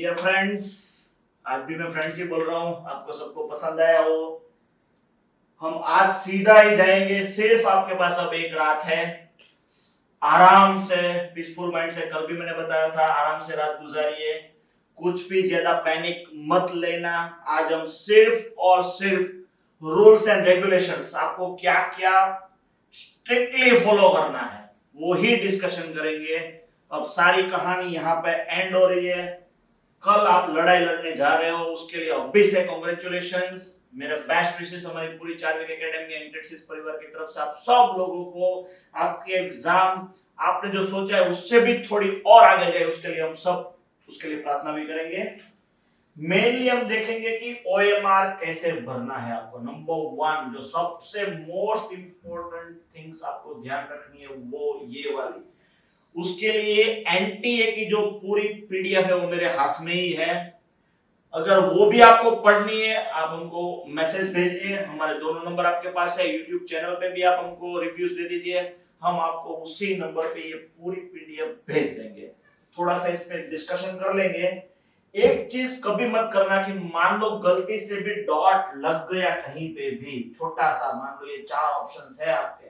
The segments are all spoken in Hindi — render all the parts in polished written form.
डियर फ्रेंड्स, आज भी मैं फ्रेंड्स ही बोल रहा हूँ, आपको सबको पसंद आया हो। हम आज सीधा ही जाएंगे, सिर्फ आपके पास अब एक रात है, आराम से पीसफुल माइंड से। कल भी मैंने बताया था, आराम से रात गुजारिए, कुछ भी ज्यादा पैनिक मत लेना। आज हम सिर्फ और सिर्फ रूल्स एंड रेगुलेशंस, आपको क्या क्या स्ट्रिक्टली फॉलो करना है वो ही डिस्कशन करेंगे। अब सारी कहानी यहाँ पे एंड हो रही है। कल आप लड़ाई लड़ने जा रहे हो, उसके लिए अभी से कांग्रेचुलेशंस, मेरे बेस्ट विशेस हमारी पूरी चार्विक एकेडमी इंटेंसिव परिवार की तरफ से आप सब लोगों को। आपके एग्जाम आपने जो सोचा है उससे भी थोड़ी और आगे जाए, उसके लिए हम सब उसके लिए प्रार्थना भी करेंगे। मेनली हम देखेंगे कि OMR कैसे भरना है आपको। नंबर 1 जो सबसे मोस्ट इंपॉर्टेंट थिंग्स आपको ध्यान रखनी है वो ये वाली। उसके लिए एनटीए की जो पूरी पीडीएफ है वो मेरे हाथ में ही है। अगर वो भी आपको पढ़नी है, आप हमको मैसेज भेजिए, हमारे दोनों नंबर आपके पास है। यूट्यूब चैनल पे भी आप हमको रिव्यूज दे दीजिए, हम आपको उसी नंबर पे ये पूरी पीडीएफ भेज देंगे। थोड़ा सा इस पे डिस्कशन कर लेंगे। एक चीज कभी मत करना कि मान लो गलती से भी डॉट लग गया कहीं पे भी, छोटा सा, मान लो ये 4 ऑप्शंस है आपके,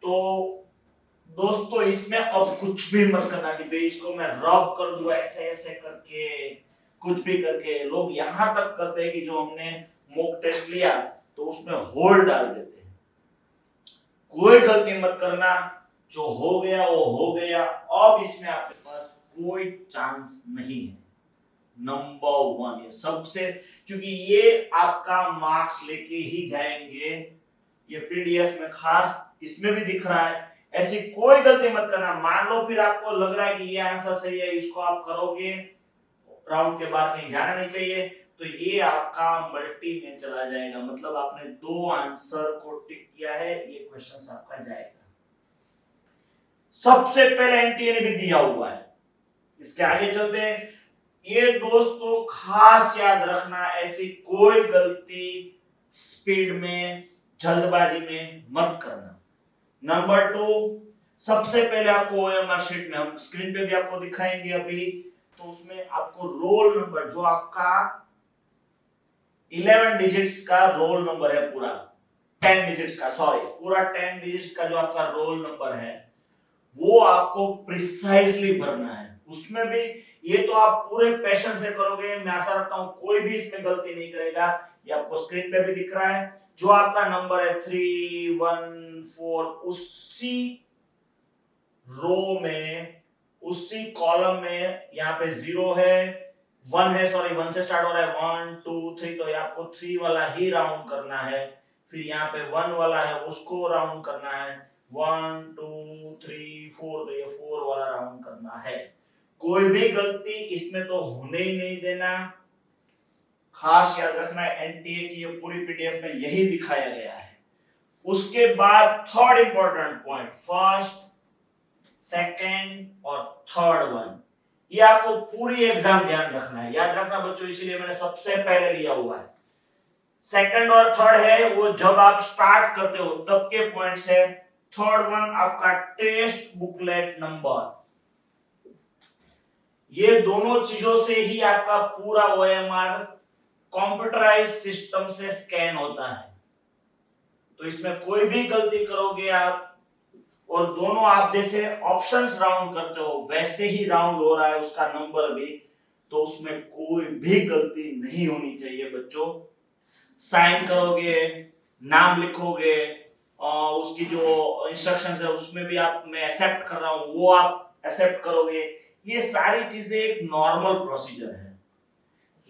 तो दोस्तों इसमें अब कुछ भी मत करना कि भाई इसको मैं रब कर दूं ऐसे ऐसे करके, कुछ भी करके। लोग यहां तक करते हैं कि जो हमने मॉक टेस्ट लिया तो उसमें होल्ड डाल देते हैं। कोई गलती मत करना, जो हो गया वो हो गया। अब इसमें आपके पास कोई चांस नहीं है। नंबर 1 ये सबसे, क्योंकि ये आपका मार्क्स लेके ही जाएंगे। ये पीडीएफ में खास इसमें भी दिख रहा है, ऐसी कोई गलती मत करना। मान लो फिर आपको लग रहा है कि ये आंसर सही है, इसको आप करोगे, राउंड के बाद कहीं जाना नहीं चाहिए, तो ये आपका मल्टी में चला जाएगा। मतलब आपने 2 आंसर को टिक किया है, ये क्वेश्चन आपका जाएगा। सबसे पहले एनटीए ने भी दिया हुआ है। इसके आगे चलते हैं। ये दोस्तों खास याद रखना, ऐसी कोई गलती स्पीड में, जल्दबाजी में मत करना। नंबर 2, सबसे पहले आपको OMR शीट में, हम स्क्रीन पे भी आपको दिखाएंगे अभी, तो उसमें आपको रोल नंबर, जो आपका 11 डिजिट्स का रोल नंबर है, पूरा 10 डिजिट्स का, सॉरी पूरा 10 डिजिट्स का जो आपका रोल नंबर है वो आपको प्रिसाइजली भरना है। उसमें भी ये तो आप पूरे पैशन से करोगे, मैं आशा रखता हूं कोई भी इसमें गलती नहीं करेगा। ये आपको स्क्रीन पे भी दिख रहा है, जो आपका नंबर है 314, उसी रो में, उसी कॉलम में यहाँ पे 0 है, 1 है, सॉरी 1 से स्टार्ट हो रहा है, 1 2 3, तो ये आपको 3 वाला ही राउंड करना है। फिर यहाँ पे 1 वाला है, उसको राउंड करना है, 1 2 3 4, तो ये 4 वाला राउंड करना है। कोई भी गलती इसमें तो होने ही नहीं देना। खास याद रखना है, एनटीए की ये पूरी पीडीएफ में यही दिखाया गया है। उसके बाद third important point, first, second और थर्ड वन, ये आपको पूरी एग्जाम ध्यान रखना है। याद रखना बच्चों, इसीलिए मैंने सबसे पहले लिया हुआ है। सेकंड और थर्ड है वो जब आप स्टार्ट करते हो तब के पॉइंट्स है। थर्ड वन आपका टेस्ट बुकलेट नंबर, ये दोनों चीजों से ही आपका पूरा OMR कंप्यूटराइज सिस्टम से स्कैन होता है। तो इसमें कोई भी गलती करोगे आप, और दोनों आप जैसे ऑप्शंस राउंड करते हो वैसे ही राउंड हो रहा है उसका नंबर भी, तो उसमें कोई भी गलती नहीं होनी चाहिए बच्चों। साइन करोगे, नाम लिखोगे, उसकी जो इंस्ट्रक्शंस है उसमें भी आप, मैं एक्सेप्ट कर रहा हूं, वो आप एक्सेप्ट करोगे। ये सारी चीजें एक नॉर्मल प्रोसीजर है।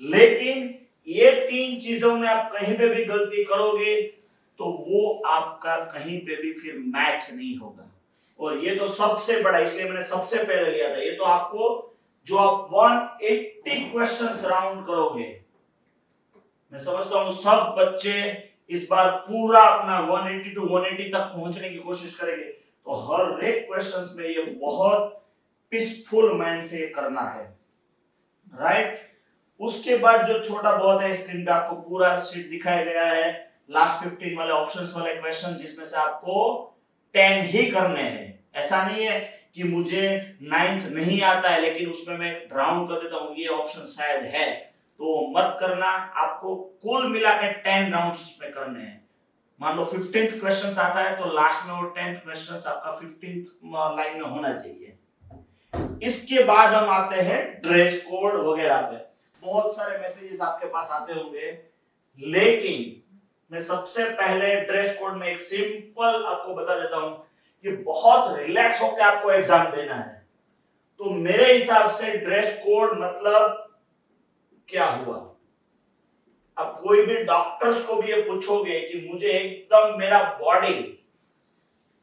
लेकिन ये 3 चीजों में आप कहीं पे भी गलती करोगे तो वो आपका कहीं पे भी फिर मैच नहीं होगा। और ये तो सबसे बड़ा, इसलिए मैंने सबसे पहले लिया था। ये तो आपको, जो आप 180 क्वेश्चंस राउंड करोगे, मैं समझता हूं सब बच्चे इस बार पूरा अपना 180 to 180 तक पहुंचने की कोशिश करेंगे। तो हर एक क्वेश्चंस में ये बहुत पीसफुल माइंड से करना है, राइट। उसके बाद जो छोटा बहुत है, स्क्रीन पे आपको पूरा शीट दिखाया गया है, लास्ट 15 वाले ऑप्शंस वाले क्वेश्चन, जिसमें से आपको 10 ही करने हैं। ऐसा नहीं है कि मुझे 9th नहीं आता है लेकिन उसमें मैं राउंड कर देता हूँ, ये ऑप्शन शायद है, तो मत करना। आपको कुल मिला के 10 राउंड्स इसमें करने हैं। मान लो 15th क्वेश्चन आता है तो लास्ट में वो 10th क्वेश्चन आपका 15th लाइन में होना चाहिए। इसके बाद हम आते हैं ड्रेस कोड वगैरह पे। बहुत सारे मैसेजेस आपके पास आते होंगे, लेकिन मैं सबसे पहले ड्रेस कोड में एक सिंपल आपको बता देता हूं कि बहुत रिलैक्स होकर आपको एग्जाम देना है। तो मेरे हिसाब से ड्रेस कोड मतलब क्या हुआ? अब कोई भी डॉक्टर्स को भी ये पूछोगे कि मुझे एकदम मेरा बॉडी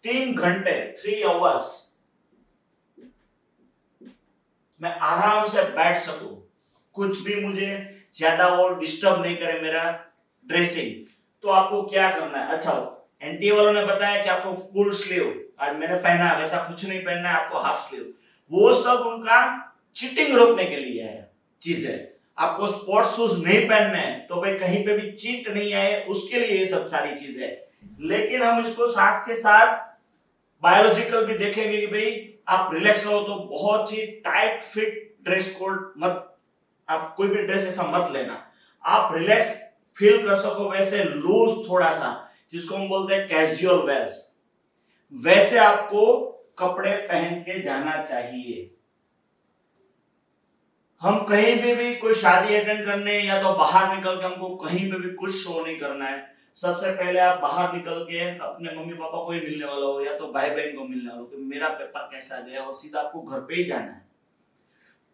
3 घंटे 3 आवर्स मैं आराम से बैठ सकूं, कुछ भी मुझे ज्यादा वो डिस्टर्ब नहीं करे मेरा ड्रेसिंग, तो आपको क्या करना है? अच्छा, एनटीए वालों ने बताया कि आपको फुल स्लीव, आज मैंने पहना वैसा कुछ नहीं पहनना है, आपको हाफ स्लीव। वो सब उनका चीटिंग रोकने के लिए है चीजें। आपको स्पोर्ट्स शूज नहीं पहनने हैं तो भाई कहीं पे भी चीट नहीं आए, उसके लिए ये सब सारी चीजें। लेकिन हम इसको साथ के साथ बायोलॉजिकल भी देखेंगे कि भाई आप रिलैक्स रहो, तो बहुत ही टाइट फिट ड्रेस कोड मत, आप कोई भी ड्रेस ऐसा मत लेना। आप रिलैक्स फील कर सको वैसे लूज थोड़ा सा, जिसको हम बोलते हैं कैजुअल वेयर्स, वैसे आपको कपड़े पहन के जाना चाहिए। हम कहीं भी कोई शादी अटेंड करने या तो बाहर निकल के हमको कहीं पे भी कुछ शो नहीं करना है। सबसे पहले आप बाहर निकल के अपने मम्मी पापा को ही मिलने वाला हो या तो भाई बहन को मिलने वाला हो कि मेरा पेपर कैसा गया, और सीधा आपको घर पे ही जाना है।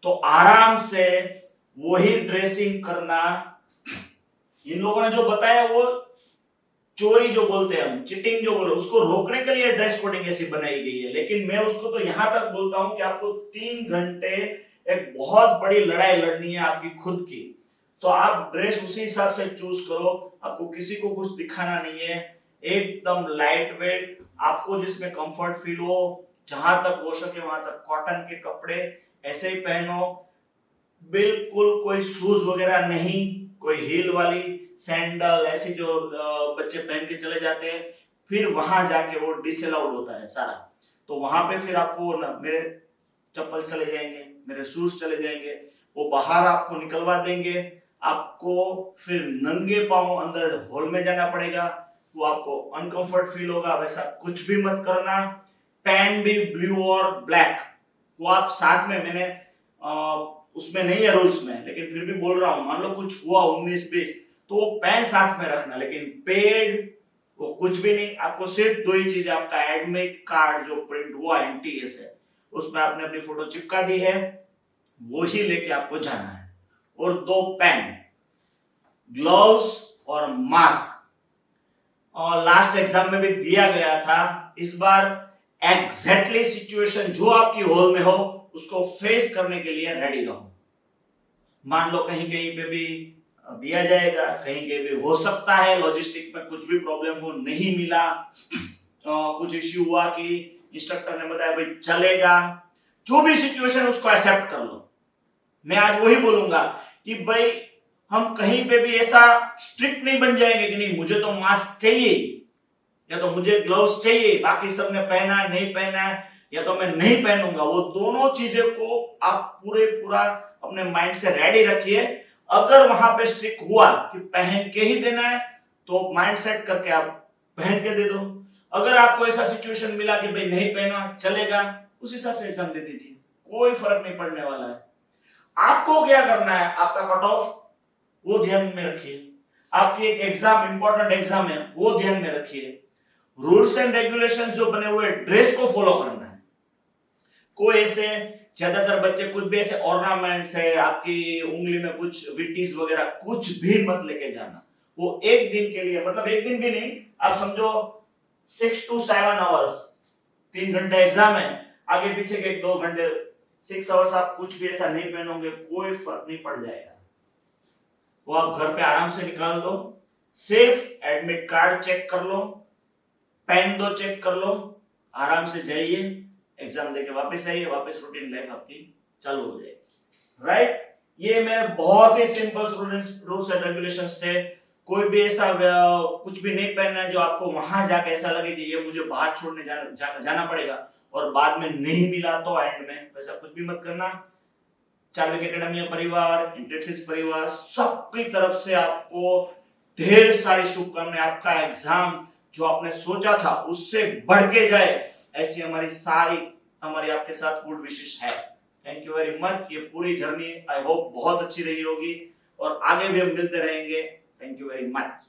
तो आराम से वही ड्रेसिंग करना। इन लोगों ने जो बताया वो चोरी जो बोलते हैं हम, चीटिंग जो बोले, उसको रोकने के लिए ड्रेस कोडिंग ऐसी बनाई गई है। लेकिन मैं उसको तो यहां तक बोलता हूं कि आपको 3 घंटे एक बहुत बड़ी लड़ाई लड़नी है आपकी खुद की, तो आप ड्रेस उसी हिसाब से चूज करो। आपको किसी को कुछ दिखाना नहीं है, एकदम लाइट वेट, आपको जिसमें कंफर्ट फील हो, जहां तक हो सके वहां तक कॉटन के कपड़े ऐसे ही पहनो। बिल्कुल कोई शूज वगैरह नहीं, कोई हील वाली सैंडल ऐसी जो बच्चे पहन के चले जाते हैं, फिर वहां जाके वो डिसअलाउड होता है सारा। तो वहां पे फिर आपको मेरे चप्पल चले जाएंगे, मेरे शूज चले जाएंगे, वो बाहर आपको निकलवा देंगे। आपको फिर नंगे पांव अंदर हॉल में जाना पड़ेगा, वो आपको अनकंफर्ट फील होगा। वैसा कुछ भी मत करना। पेन भी ब्लू और ब्लैक, वो आप साथ में, मैंने उसमें नहीं है रूल्स में, लेकिन फिर भी बोल रहा हूं, मान लो कुछ हुआ 19-20 तो वो पेन साथ में रखना, लेकिन पेड वो कुछ भी नहीं। आपको सिर्फ 2 ही चीजें, आपका एडमिट कार्ड जो प्रिंट हुआ एनटीएस है, उसमें आपने अपनी फोटो चिपका दी है, वो ही लेके आपको जाना है। और 2 पेन, ग्लव्स और मास्क। और लास्ट एग्जाम में भी दिया गया था, इस बार एग्जैक्टली सिचुएशन जो आपकी हॉल में हो उसको फेस करने के लिए रेडी रहो। मान लो कहीं कहीं पे भी दिया जाएगा, कहीं कहीं भी हो सकता है लॉजिस्टिक में कुछ भी प्रॉब्लम हो, नहीं मिला, कुछ इश्यू हुआ कि इंस्ट्रक्टर ने बताया भाई चलेगा, जो भी सिचुएशन उसको एक्सेप्ट कर लो। मैं आज वही बोलूंगा कि भाई हम कहीं पे भी ऐसा स्ट्रिक्ट नहीं बन जाएंगे कि नहीं मुझे तो मास्क चाहिए या तो मुझे ग्लव्स चाहिए, बाकी सबने पहना है नहीं पहना है या तो मैं नहीं पहनूंगा। वो दोनों चीजें को आप पूरा अपने माइंड से रेडी रखिए। अगर वहां पे स्ट्रिक्ट हुआ कि पहन के ही देना है तो माइंड सेट करके आप पहन के दे दो। अगर आपको ऐसा सिचुएशन मिला कि भाई नहीं पहना चलेगा, उस हिसाब से एग्जाम दे दीजिए, कोई फर्क नहीं पड़ने वाला है। आपको क्या करना है, आपका कट ऑफ वो ध्यान में रखिए, आपकी एक एग्जाम इंपॉर्टेंट एग्जाम है वो ध्यान में रखिए। रूल्स एंड रेगुलेशंस जो बने हुए ड्रेस को फॉलो करना है। कोई ऐसे ज्यादातर बच्चे कुछ भी ऐसे ऑर्नामेंट्स है, आपकी उंगली में कुछ विटीज वगैरह कुछ भी मत लेके जाना। वो एक दिन के लिए, मतलब एक दिन भी नहीं, आप समझो 6 to 7 आवर्स, 3 घंटे एग्जाम है, आगे पीछे के 2 घंटे, 6 आवर्स आप कुछ भी ऐसा नहीं पहनोगे, कोई फर्क नहीं पड़ जाएगा। वो आप घर पे आराम से निकाल दो, सिर्फ एडमिट कार्ड चेक कर लो, पेन दो चेक कर लो, आराम से जाइए, एग्जाम देके वापस आइए, वापस रूटीन लाइफ आपकी चालू हो जाएगी। राइट, ये मेरे बहुत ही सिंपल रूल्स एंड रेगुलेशंस थे। कोई भी ऐसा कुछ भी नहीं पहनना है जो आपको वहां जाके ऐसा लगे कि ये मुझे बाहर छोड़ने जाना पड़ेगा और बाद में नहीं मिला तो एंड में वैसा कुछ भी मत करना। चार्विक एकेडमी परिवार, इंटेंसिव परिवार, सबकी तरफ से आपको ढेर सारी शुभकामनाएं। आपका एग्जाम जो आपने सोचा था उससे बढ़ के जाए, ऐसी हमारी आपके साथ गुड विशेष है। Thank you very much. ये पूरी जर्नी आई होप बहुत अच्छी रही होगी और आगे भी हम मिलते रहेंगे। Thank you very much.